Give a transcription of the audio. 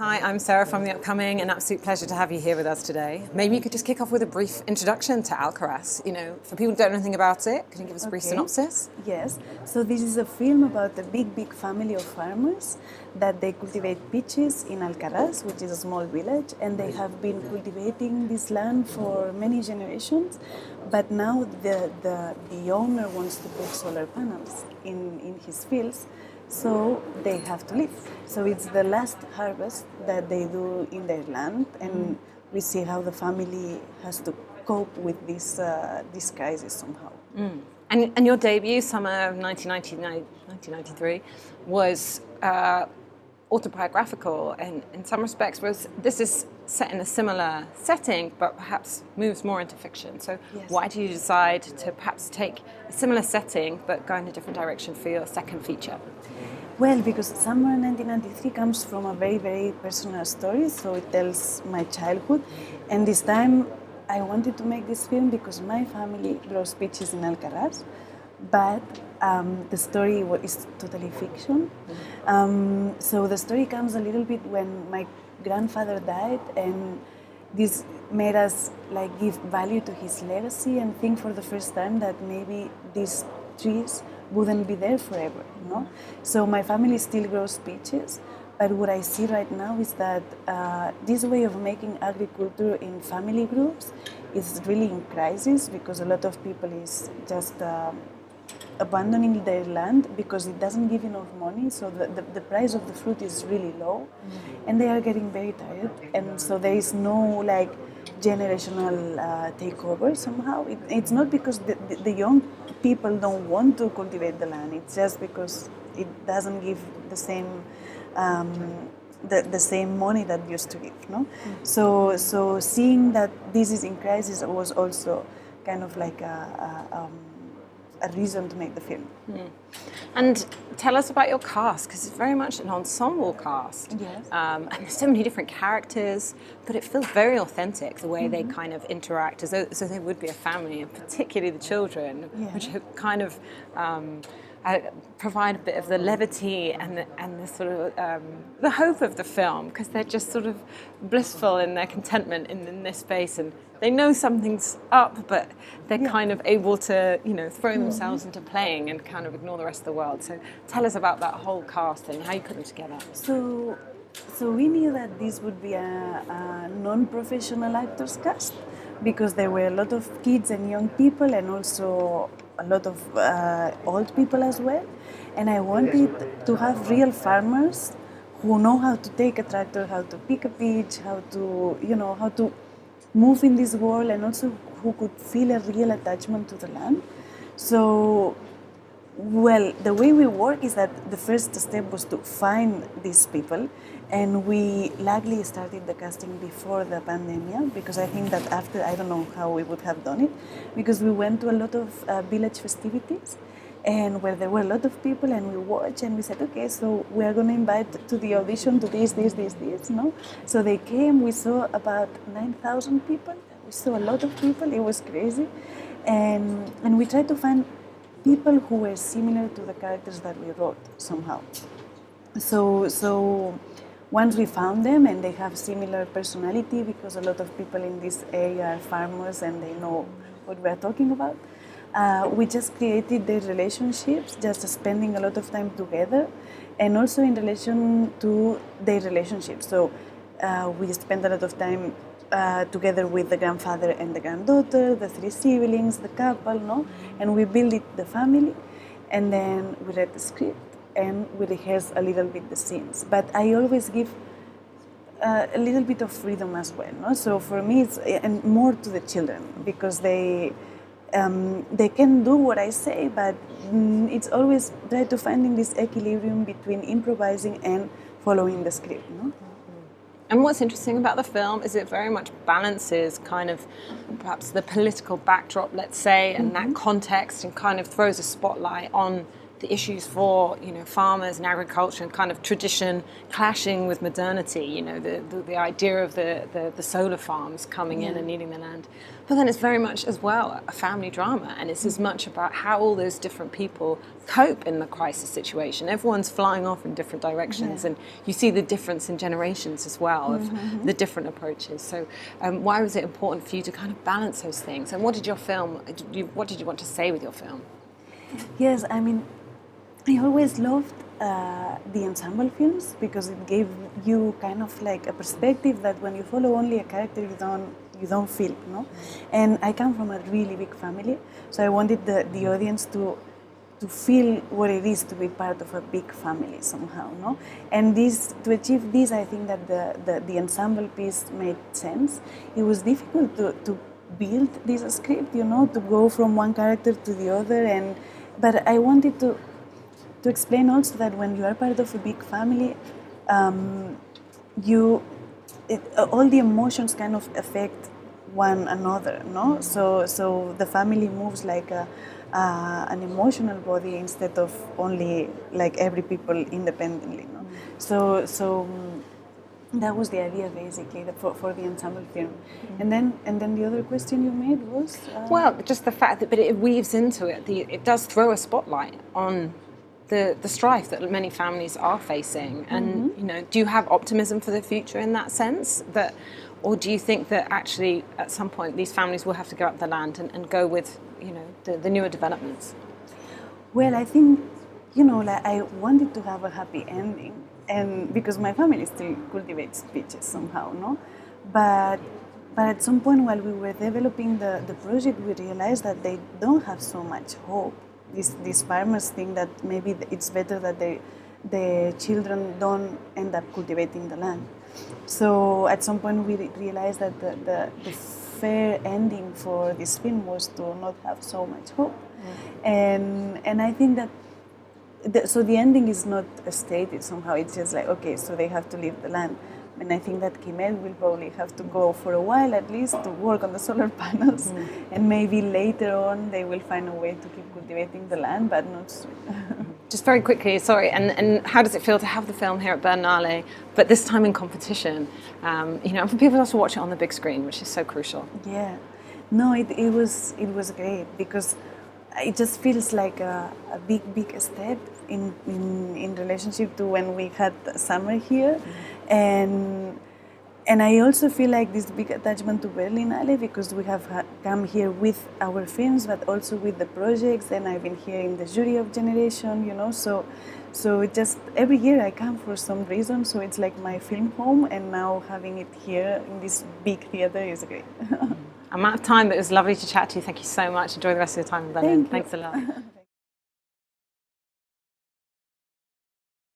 Hi, I'm Sarah from The Upcoming. An absolute pleasure to have you here with us today. Maybe you could just kick off with a brief introduction to Alcarràs. You know, for people who don't know anything about it, can you give us a brief synopsis? Yes. So this is a film about a big family of farmers that they cultivate peaches in Alcarràs, which is a small village, and they have been cultivating this land for many generations. But now the owner wants to put solar panels in his fields. So they have to leave. So it's the last harvest that they do in their land, and we see how the family has to cope with this crisis somehow. And your debut, summer of 1993, was autobiographical, and in some respects this is set in a similar setting, but perhaps moves more into fiction. So Yes. why do you decide to perhaps take a similar setting, but go in a different direction for your second feature? Well, because Summer 1993 comes from a very personal story, so it tells my childhood. And this time I wanted to make this film because my family grows peaches in Alcarràs, but the story is totally fiction. So the story comes a little bit when my grandfather died, and this made us like give value to his legacy and think for the first time that maybe these trees wouldn't be there forever, you know? So my family still grows peaches, but what I see right now is that this way of making agriculture in family groups is really in crisis because a lot of people is just abandoning their land because it doesn't give enough money, so the price of the fruit is really low, and they are getting very tired, and so there is no like generational takeover somehow. It's not because the young people don't want to cultivate the land, it's just because it doesn't give the same the same money that used to give, no? So seeing that this is in crisis was also kind of like a reason to make the film. And tell us about your cast, because it's very much an ensemble cast. Yes. And there's so many different characters, but it feels very authentic, the way they kind of interact, as though they would be a family, and particularly the children, which kind of provide a bit of the levity and the sort of the hope of the film, because they're just sort of blissful in their contentment in this space, and they know something's up, but they're kind of able to, you know, throw themselves into playing and kind of ignore the rest of the world. So tell us about that whole cast and how you put them together. So we knew that this would be a non-professional actors cast because there were a lot of kids and young people and also a lot of old people as well. And I wanted to have real farmers who know how to take a tractor, how to pick a peach, how to move in this world, and also who could feel a real attachment to the land. So, well, the way we work is that the first step was to find these people, and we luckily started the casting before the pandemic, because I think that after, I don't know how we would have done it, because we went to a lot of village festivities, and where there were a lot of people, and we watched and we said, okay, so we are going to invite to the audition to this, no? So they came, we saw about 9,000 people, we saw a lot of people, it was crazy, and we tried to find people who were similar to the characters that we wrote somehow. So once we found them, and they have similar personality, because a lot of people in this area are farmers and they know what we're talking about, we just created their relationships, just spending a lot of time together, and also in relation to their relationships. So we spent a lot of time together with the grandfather and the granddaughter, the three siblings, the couple, no? And we built the family, and then we read the script, and we rehearse a little bit the scenes. But I always give a little bit of freedom as well, no? So for me, it's and more to the children, because they can do what I say, but it's always try to finding this equilibrium between improvising and following the script, no? And what's interesting about the film is it very much balances kind of perhaps the political backdrop, let's say, and that context, and kind of throws a spotlight on the issues for farmers and agriculture and kind of tradition clashing with modernity. The idea of the solar farms coming in and needing the land, but then it's very much as well a family drama, and it's as much about how all those different people cope in the crisis situation. Everyone's flying off in different directions, and you see the difference in generations as well of the different approaches. So why was it important for you to kind of balance those things? And what did you want to say with your film? Yes, I mean, I always loved the ensemble films because it gave you kind of like a perspective that when you follow only a character, you don't feel, no? And I come from a really big family, so I wanted the audience to feel what it is to be part of a big family somehow, no? And to achieve this, I think that the ensemble piece made sense. It was difficult to build this script, to go from one character to the other, but I wanted to explain also that when you are part of a big family, all the emotions kind of affect one another, no? So the family moves like an emotional body instead of only like every people independently, no? So that was the idea basically for the ensemble film. And then the other question you made was well, just the fact that it weaves into it. It does throw a spotlight on the strife that many families are facing. And do you have optimism for the future in that sense? Or do you think that actually at some point these families will have to go up the land and go with the newer developments? Well, I think like I wanted to have a happy ending, and because my family still cultivates peaches somehow, no? But at some point while we were developing the project, we realized that they don't have so much hope. These farmers think that maybe it's better that the children don't end up cultivating the land. So at some point we realized that the fair ending for this film was to not have so much hope. And I think that so the ending is not stated somehow. It's just like, okay, so they have to leave the land. And I think that Kimmel will probably have to go for a while at least to work on the solar panels. And maybe later on they will find a way to keep cultivating the land, but not soon. Just very quickly, sorry, and how does it feel to have the film here at Berlinale, but this time in competition? For people to watch it on the big screen, which is so crucial. Yeah, no, it was great because it just feels like a big step in relationship to when we had summer here, and I also feel like this big attachment to Berlinale because we have come here with our films, but also with the projects, and I've been here in the jury of Generation, so it just every year I come for some reason, so it's like my film home, and now having it here in this big theater is great. I'm out of time, but it was lovely to chat to you. Thank you so much. Enjoy the rest of your time in Berlin. Thanks a lot.